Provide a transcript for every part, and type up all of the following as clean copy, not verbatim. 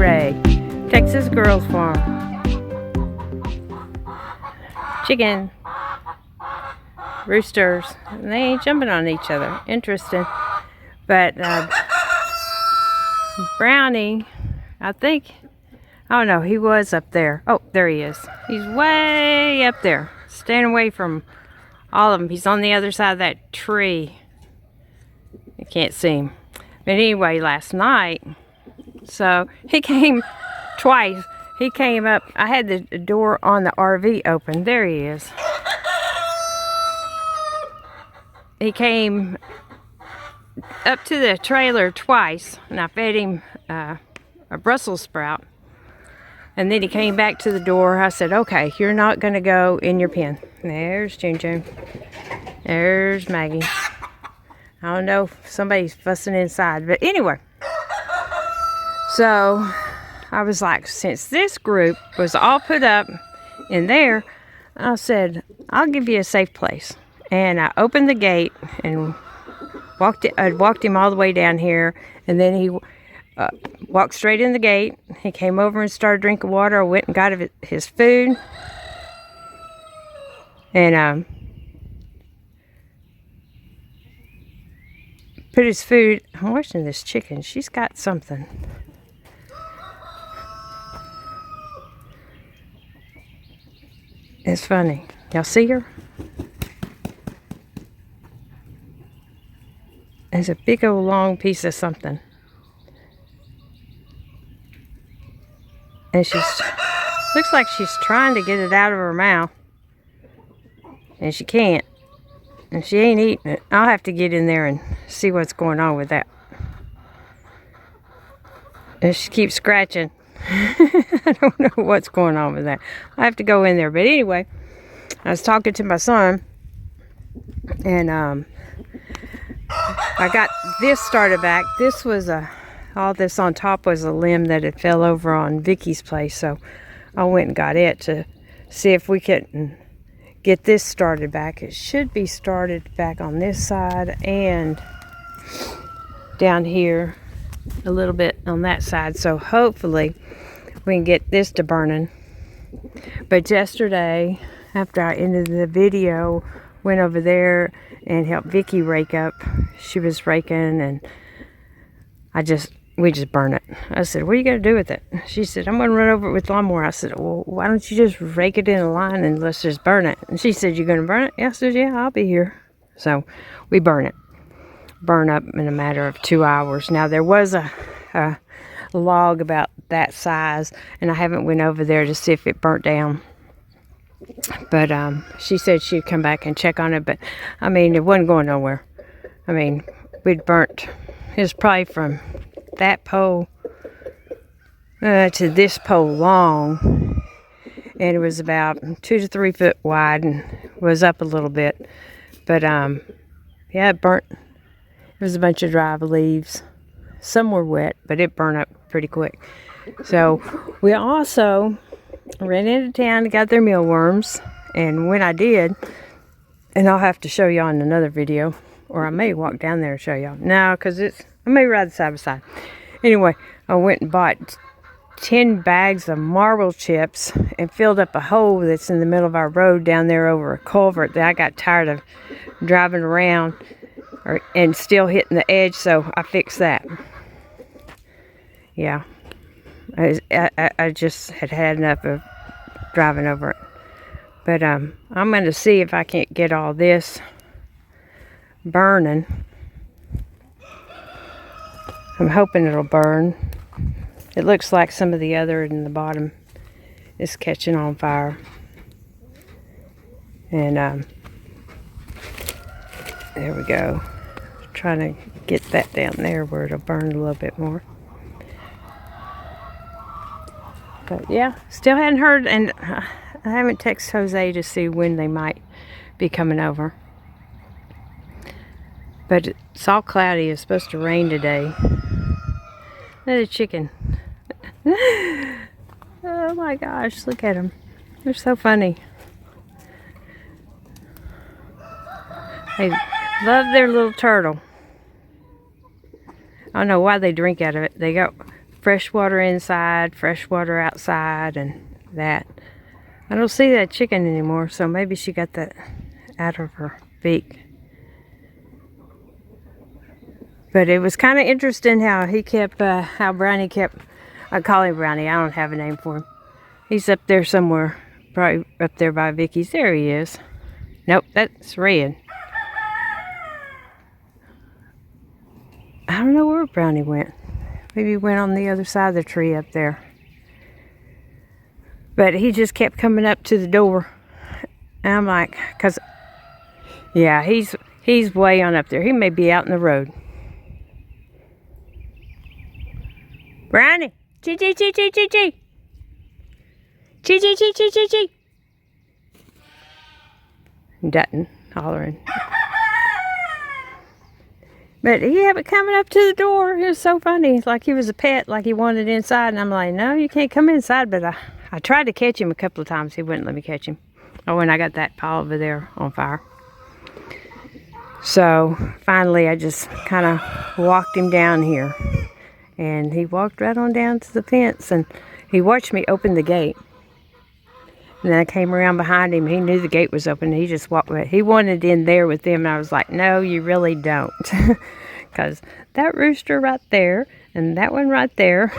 Ray, Texas Girls Farm. Chicken. Roosters. And they ain't jumping on each other. Interesting. But Brownie, I think, oh no, he was up there. Oh, there he is. He's way up there. Staying away from all of them. He's on the other side of that tree. I can't see him. But anyway, last night, so he came twice. He came up. I had the door on the RV open. There he is. He came up to the trailer twice, and I fed him a Brussels sprout. And then he came back to the door. I said, okay, you're not going to go in your pen. There's June June. There's Maggie. I don't know if somebody's fussing inside. But anyway. So I was like, since this group was all put up in there, I said, I'll give you a safe place. And I opened the gate and walked him all the way down here. And then he walked straight in the gate. He came over and started drinking water. I went and got his food. And put his food. I'm watching this chicken. She's got something. It's funny. Y'all see her? There's a big old long piece of something. And she's, looks like she's trying to get it out of her mouth. And she can't. And she ain't eating it. I'll have to get in there and see what's going on with that. And she keeps scratching. I don't know what's going on with that. I have to go in there. But anyway, I was talking to my son. And I got this started back. This was all this on top was a limb that had fell over on Vicky's place. So I went and got it to see if we could get this started back. It should be started back on this side and down here a little bit on that side. So hopefully we can get this to burning. But yesterday, after I ended the video, went over there and helped Vicky rake up. She was raking and we just burn it. I said, what are you going to do with it? She said, I'm going to run over it with lawnmower. I said, well, why don't you just rake it in a line and let's just burn it? And she said, you're going to burn it? Yeah, I said, yeah, I'll be here. So we burn it. Burn up in a matter of 2 hours. Now, there was a log about that size, and I haven't went over there to see if it burnt down. But she said she'd come back and check on it. But, I mean, it wasn't going nowhere. I mean, we'd burnt, it was probably from that pole to this pole long, and it was about 2 to 3 foot wide and was up a little bit. But yeah, it burnt. It was a bunch of dry leaves. Some were wet, but it burned up pretty quick. So we also ran into town and got their mealworms, and when I did, and I'll have to show y'all in another video, or I may walk down there and show y'all. No, because I may ride side by side. Anyway, I went and bought 10 bags of marble chips and filled up a hole that's in the middle of our road down there over a culvert that I got tired of driving around and still hitting the edge, so I fixed that. Yeah. I just had enough of driving over it. But I'm going to see if I can't get all this burning. I'm hoping it'll burn. It looks like some of the other in the bottom is catching on fire. And there we go. Trying to get that down there where it'll burn a little bit more. But yeah, still hadn't heard, and I haven't texted Jose to see when they might be coming over. But it's all cloudy. It's supposed to rain today. Look at the chicken. Oh my gosh, look at them. They're so funny. They love their little turtle. I don't know why they drink out of it. They got fresh water inside, fresh water outside, and that. I don't see that chicken anymore, so maybe she got that out of her beak. But it was kind of interesting how he kept, how Brownie kept, I call him Brownie, I don't have a name for him. He's up there somewhere, probably up there by Vicky's. There he is. Nope, that's Red. I don't know where Brownie went. Maybe he went on the other side of the tree up there. But he just kept coming up to the door. And I'm like, cause, yeah, he's way on up there. He may be out in the road. Brownie, chee chee chee chee chee chee. Chee chee chee chee chee chee. Dutton, hollering. But he had it coming up to the door. It was so funny. It's like he was a pet, like he wanted inside. And I'm like, no, you can't come inside. But I tried to catch him a couple of times. He wouldn't let me catch him. Oh, and I got that pile over there on fire. So finally, I just kind of walked him down here. And he walked right on down to the fence. And he watched me open the gate. And then I came around behind him. He knew the gate was open. He just walked away. He wanted in there with them. And I was like, no, you really don't. Because that rooster right there and that one right there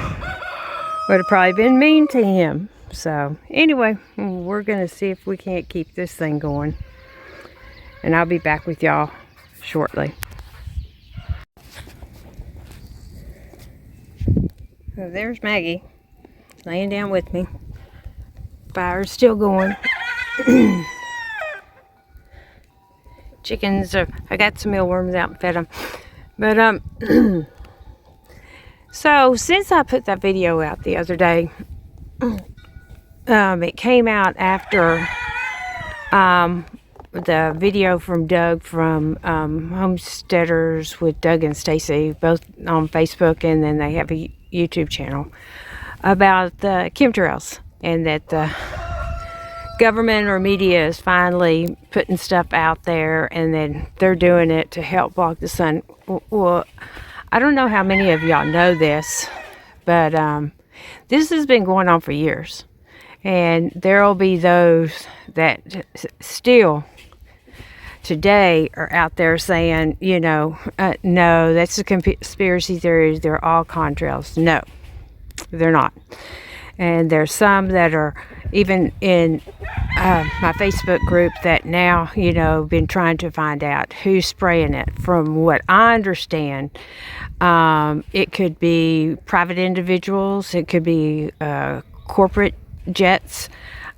would have probably been mean to him. So anyway, we're going to see if we can't keep this thing going. And I'll be back with y'all shortly. So there's Maggie laying down with me. Fire's still going. Chickens are, I got some mealworms out and fed them. But so since I put that video out the other day, it came out after the video from Doug from Homesteaders with Doug and Stacy, both on Facebook, and then they have a YouTube channel about the chemtrails. And that the government or media is finally putting stuff out there, and then they're doing it to help block the sun. Well, I don't know how many of y'all know this, but this has been going on for years. And there will be those that still today are out there saying, you know, no, that's a conspiracy theories. They're all contrails. No, they're not. And there's some that are even in my Facebook group that now, you know, been trying to find out who's spraying it. From what I understand, it could be private individuals. It could be corporate jets.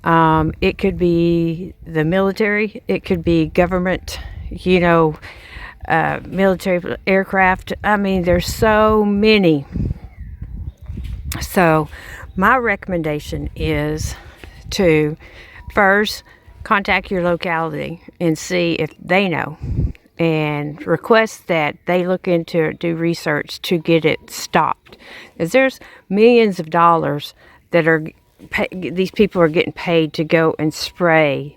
It could be the military. It could be government, you know, military aircraft. I mean, there's so many. So my recommendation is to first contact your locality and see if they know, and request that they look into it, do research to get it stopped. Because there's millions of dollars that are these people are getting paid to go and spray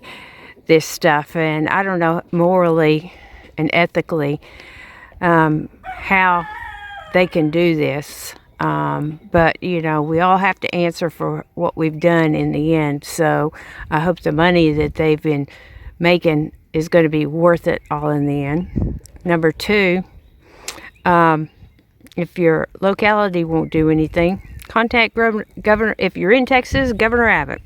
this stuff, and I don't know morally and ethically how they can do this. But you know, we all have to answer for what we've done in the end. So I hope the money that they've been making is going to be worth it all in the end. Number two, if your locality won't do anything, contact Governor. If you're in Texas, Governor Abbott.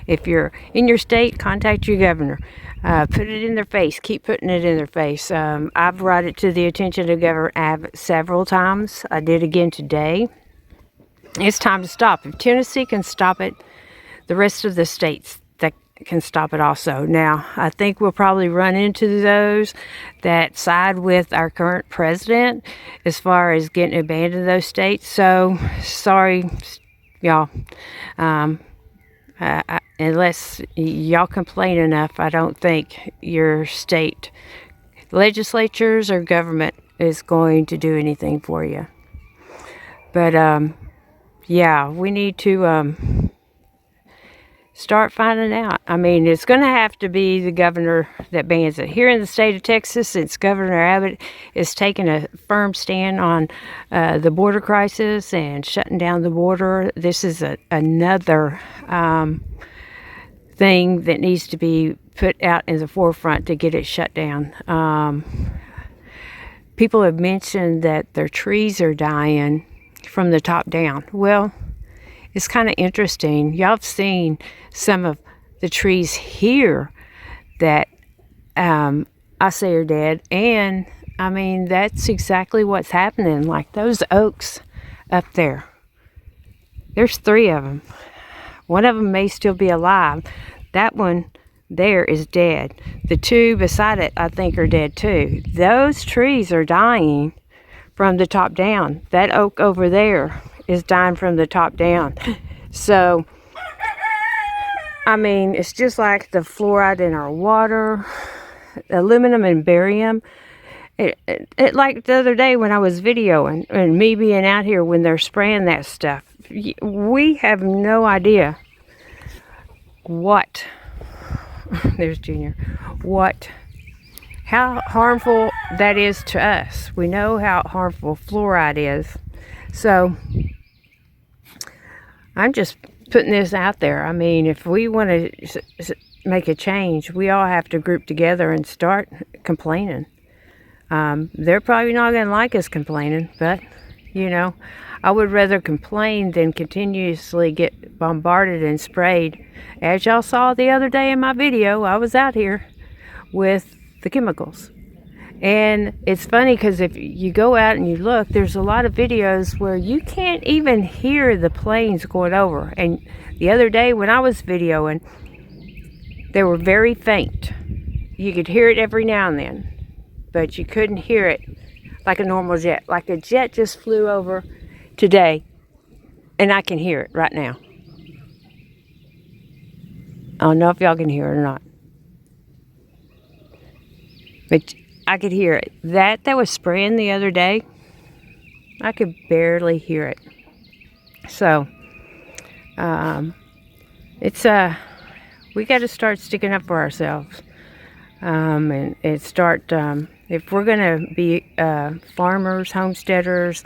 If you're in your state, contact your governor. Put it in their face. Keep putting it in their face. I've brought it to the attention of Governor Abbott several times. I did again today. It's time to stop. If Tennessee can stop it, the rest of the states that can stop it also. Now, I think we'll probably run into those that side with our current president as far as getting it banned in those states. So, sorry, y'all. Unless y'all complain enough, I don't think your state legislatures or government is going to do anything for you. But yeah, we need to start finding out. I mean, it's going to have to be the governor that bans it. Here in the state of Texas, it's Governor Abbott is taking a firm stand on the border crisis and shutting down the border. This is another thing that needs to be put out in the forefront to get it shut down. People have mentioned that their trees are dying from the top down. Well, it's kind of interesting. Y'all have seen some of the trees here that I say are dead. And, I mean, that's exactly what's happening. Like those oaks up there. There's 3 of them. One of them may still be alive. That one there is dead. The 2 beside it, I think, are dead too. Those trees are dying from the top down. That oak over there is dying from the top down. So, I mean, it's just like the fluoride in our water, aluminum and barium. It like the other day when I was videoing and me being out here when they're spraying that stuff, we have no idea what, there's Junior, how harmful that is to us. We know how harmful fluoride is. So, I'm just putting this out there. I mean, if we want to make a change, we all have to group together and start complaining. They're probably not going to like us complaining, but, you know, I would rather complain than continuously get bombarded and sprayed. As y'all saw the other day in my video, I was out here with the chemicals. And it's funny because if you go out and you look, there's a lot of videos where you can't even hear the planes going over. And the other day when I was videoing, they were very faint. You could hear it every now and then, but you couldn't hear it like a normal jet. Like a jet just flew over today, and I can hear it right now. I don't know if y'all can hear it or not, but I could hear it. That was spraying the other day, I could barely hear it. So, it's we got to start sticking up for ourselves, and start. If we're going to be farmers, homesteaders,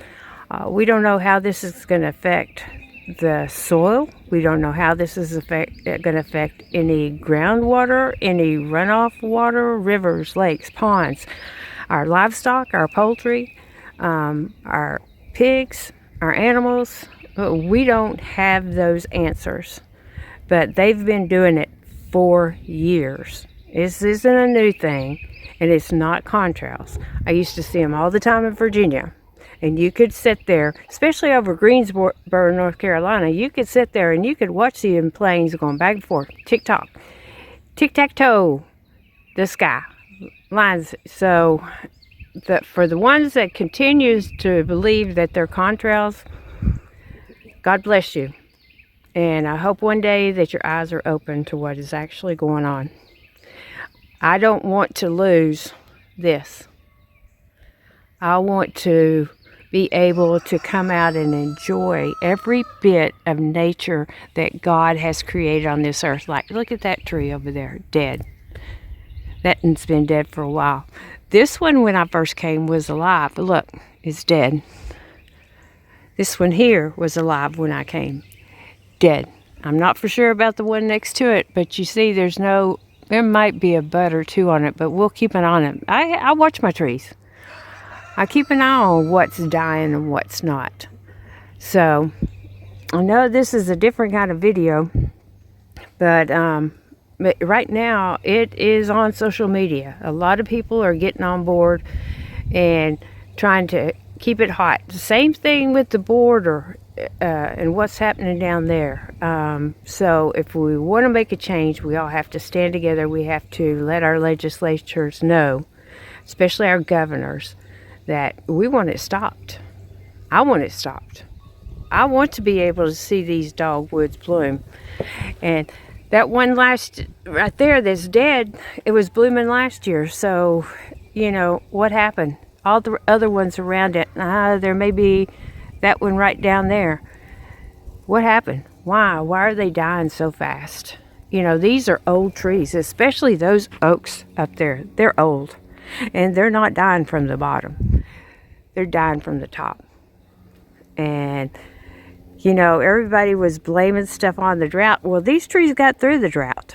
we don't know how this is going to affect the soil. We don't know how this is going to affect any groundwater, any runoff water, rivers, lakes, ponds, our livestock, our poultry, our pigs, our animals. We don't have those answers, but they've been doing it for years. This isn't a new thing, and it's not contrails. I used to see them all the time in Virginia. And you could sit there, especially over Greensboro, North Carolina, you could sit there and you could watch the planes going back and forth. Tick-tock, tic-tac-toe, the sky, lines. So, for the ones that continues to believe that they're contrails, God bless you. And I hope one day that your eyes are open to what is actually going on. I don't want to lose this. I want to be able to come out and enjoy every bit of nature that God has created on this earth. Like, look at that tree over there, dead. That one's been dead for a while. This one, when I first came, was alive. But look, it's dead. This one here was alive when I came. Dead. I'm not for sure about the one next to it, but you see there might be a bud or 2 on it, but we'll keep an eye on it. I watch my trees. I keep an eye on what's dying and what's not. So, I know this is a different kind of video, but right now it is on social media. A lot of people are getting on board and trying to keep it hot. The same thing with the border and what's happening down there. So, if we want to make a change, we all have to stand together. We have to let our legislatures know, especially our governors, that we want it stopped. I want it stopped. I want to be able to see these dogwoods bloom. And that one right there that's dead, it was blooming last year. So, you know, what happened? All the other ones around it, there may be that one right down there. What happened? Why are they dying so fast? You know, these are old trees, especially those oaks up there. They're old, and they're not dying from the bottom. They're dying from the top. And, you know, everybody was blaming stuff on the drought. Well, these trees got through the drought.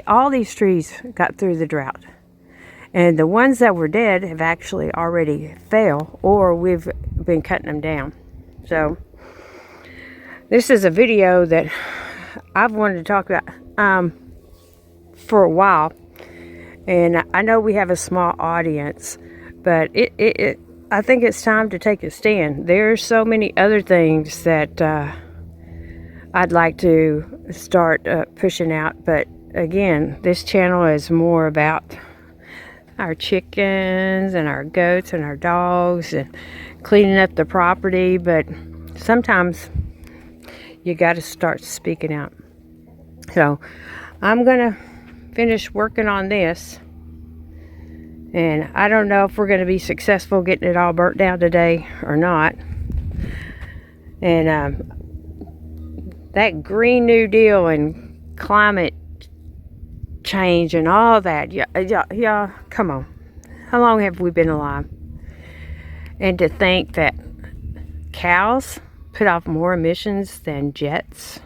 All these trees got through the drought. And the ones that were dead have actually already fell, or we've been cutting them down. So, this is a video that I've wanted to talk about for a while. And I know we have a small audience, but I think it's time to take a stand. There's so many other things that I'd like to start pushing out. But again, this channel is more about our chickens and our goats and our dogs and cleaning up the property. But sometimes you got to start speaking out. So I'm going to finish working on this. And I don't know if we're going to be successful getting it all burnt down today or not. And that Green New Deal and climate change and all that. Yeah, come on. How long have we been alive? And to think that cows put off more emissions than jets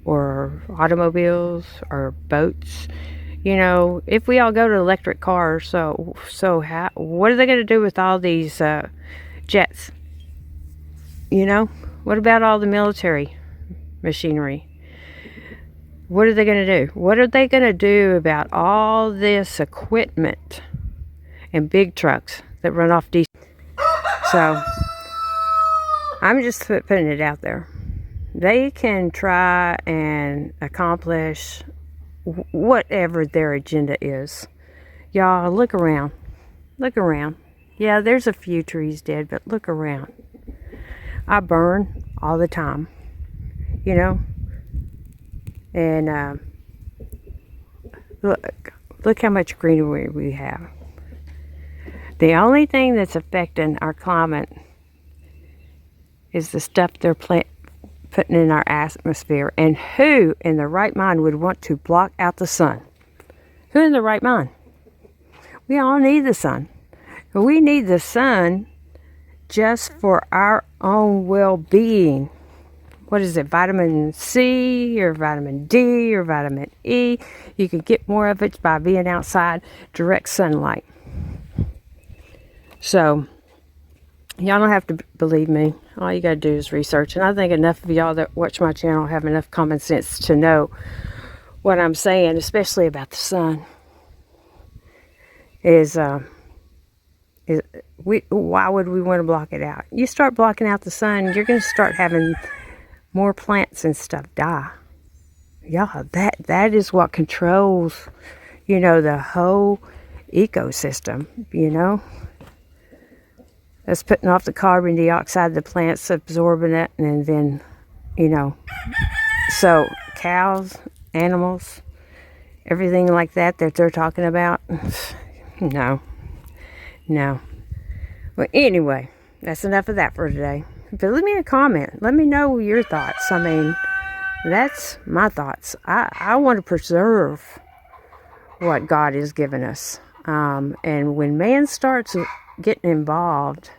or automobiles or boats. You know, if we all go to electric cars, so what are they going to do with all these jets? You know, what about all the military machinery? What are they going to do? What are they going to do about all this equipment and big trucks that run off diesel? So, I'm just putting it out there. They can try and accomplish whatever their agenda is. Y'all, look around. Look around. Yeah, there's a few trees dead, but look around. I burn all the time, you know. And look how much greenery we have. The only thing that's affecting our climate is the stuff they're putting in our atmosphere. And who in the right mind would want to block out the sun? Who in the right mind? We all need the sun. We need the sun just for our own well-being. What is it? Vitamin C or vitamin D or vitamin E. You can get more of it by being outside, direct sunlight. So, y'all don't have to believe me. All you got to do is research. And I think enough of y'all that watch my channel have enough common sense to know what I'm saying, especially about the sun. Why would we want to block it out? You start blocking out the sun, you're going to start having more plants and stuff die. Yeah, that is what controls, you know, the whole ecosystem, you know. That's putting off the carbon dioxide, the plants absorbing it, and then, you know. So, cows, animals, everything like that they're talking about, no. Well, anyway, that's enough of that for today. But leave me a comment. Let me know your thoughts. I mean, that's my thoughts. I want to preserve what God has given us. And when man starts getting involved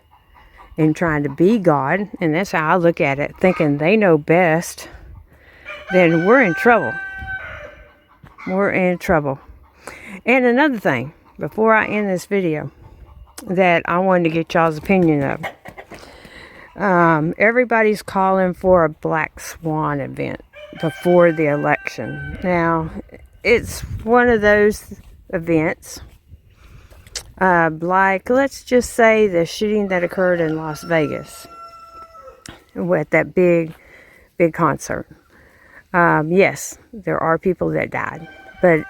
in trying to be God, and that's how I look at it, thinking they know best, then we're in trouble. We're in trouble. And another thing, before I end this video, that I wanted to get y'all's opinion of. Everybody's calling for a black swan event before the election. Now, it's one of those events, like, let's just say the shooting that occurred in Las Vegas with that big concert. Yes, there are people that died, but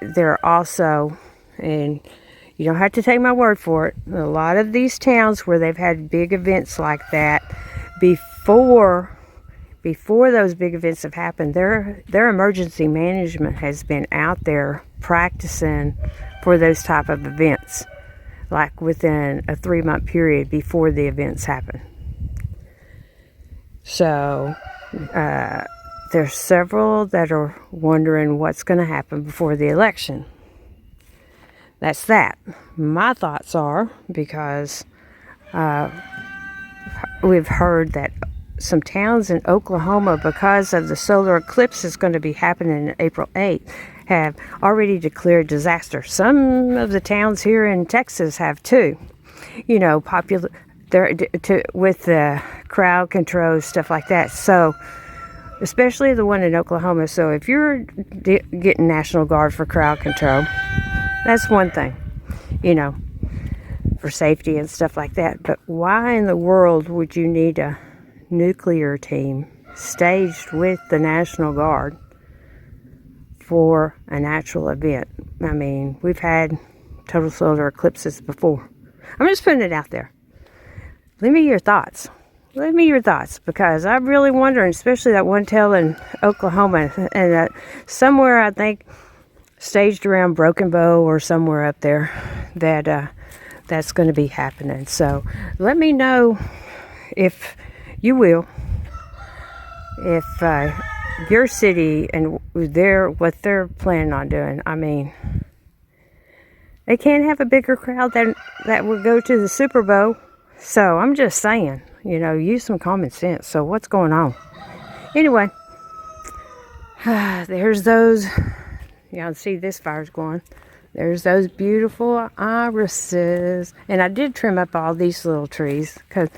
there are also, and you don't have to take my word for it, a lot of these towns where they've had big events like that, before those big events have happened, their emergency management has been out there practicing for those type of events, like within a 3-month period before the events happen. So, there's several that are wondering what's going to happen before the election. That's that. My thoughts are, because we've heard that some towns in Oklahoma, because of the solar eclipse that's going to be happening on April 8th, have already declared disaster. Some of the towns here in Texas have too. You know, with the crowd control, stuff like that. So, especially the one in Oklahoma. So, if you're getting National Guard for crowd control, that's one thing, you know, for safety and stuff like that. But why in the world would you need a nuclear team staged with the National Guard for a natural event? I mean, we've had total solar eclipses before. I'm just putting it out there. Leave me your thoughts. Leave me your thoughts, because I'm really wondering, especially that one tale in Oklahoma, and somewhere I think staged around Broken Bow or somewhere up there, that that's going to be happening. So let me know, if you will, if your city and what they're planning on doing. I mean, they can't have a bigger crowd that would go to the Super Bowl. So I'm just saying, you know, use some common sense. So what's going on? Anyway, there's those. Y'all see this fire's going. There's those beautiful irises. And I did trim up all these little trees because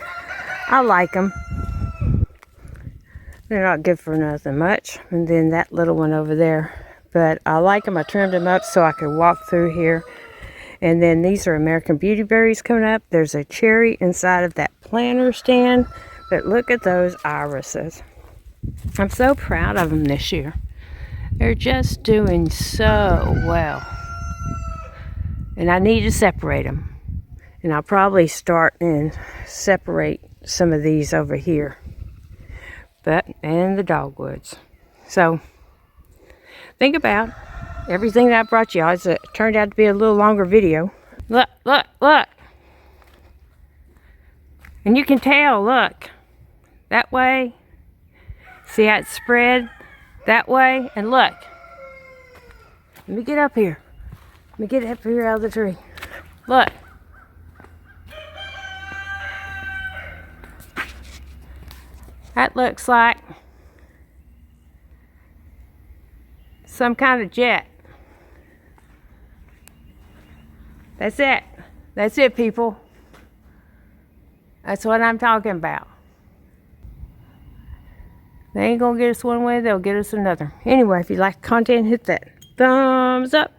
I like them. They're not good for nothing much. And then that little one over there. But I like them. I trimmed them up so I could walk through here. And then these are American Beauty Berries coming up. There's a cherry inside of that planter stand. But look at those irises. I'm so proud of them this year. They're just doing so well. And I need to separate them. And I'll probably start and separate some of these over here. And the dogwoods. So, think about everything that I brought you. It turned out to be a little longer video. Look, look, look. And you can tell, look. That way. See how it's spread? That way. And look. Let me get up here. Let me get up here out of the tree. Look. That looks like some kind of jet. That's it. That's it, people. That's what I'm talking about. They ain't gonna get us one way, they'll get us another. Anyway, if you like the content, hit that thumbs up.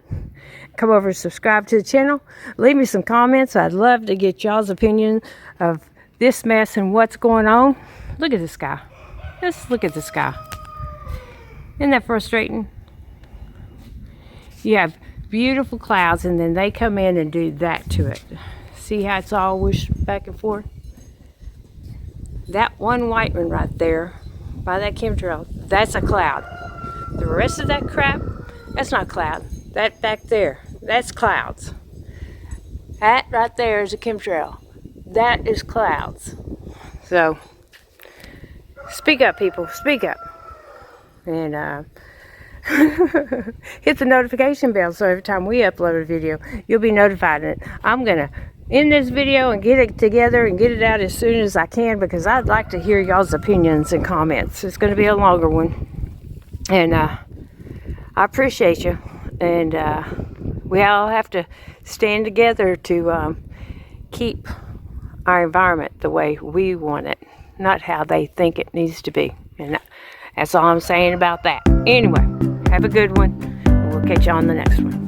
Come over and subscribe to the channel. Leave me some comments. I'd love to get y'all's opinion of this mess and what's going on. Look at the sky. Just look at the sky. Isn't that frustrating? You have beautiful clouds and then they come in and do that to it. See how it's all whooshed back and forth? That one white one right there by that chemtrail, that's a cloud. The rest of that crap, that's not cloud. That back there, that's clouds. That right there is a chemtrail. That is clouds. So, speak up, people. Speak up. And hit the notification bell so every time we upload a video, you'll be notified. And I'm going to end this video and get it together and get it out as soon as I can, because I'd like to hear y'all's opinions and comments. It's going to be a longer one. And I appreciate you. And we all have to stand together to keep our environment the way we want it, not how they think it needs to be. And that's all I'm saying about that. Anyway, have a good one, and we'll catch you on the next one.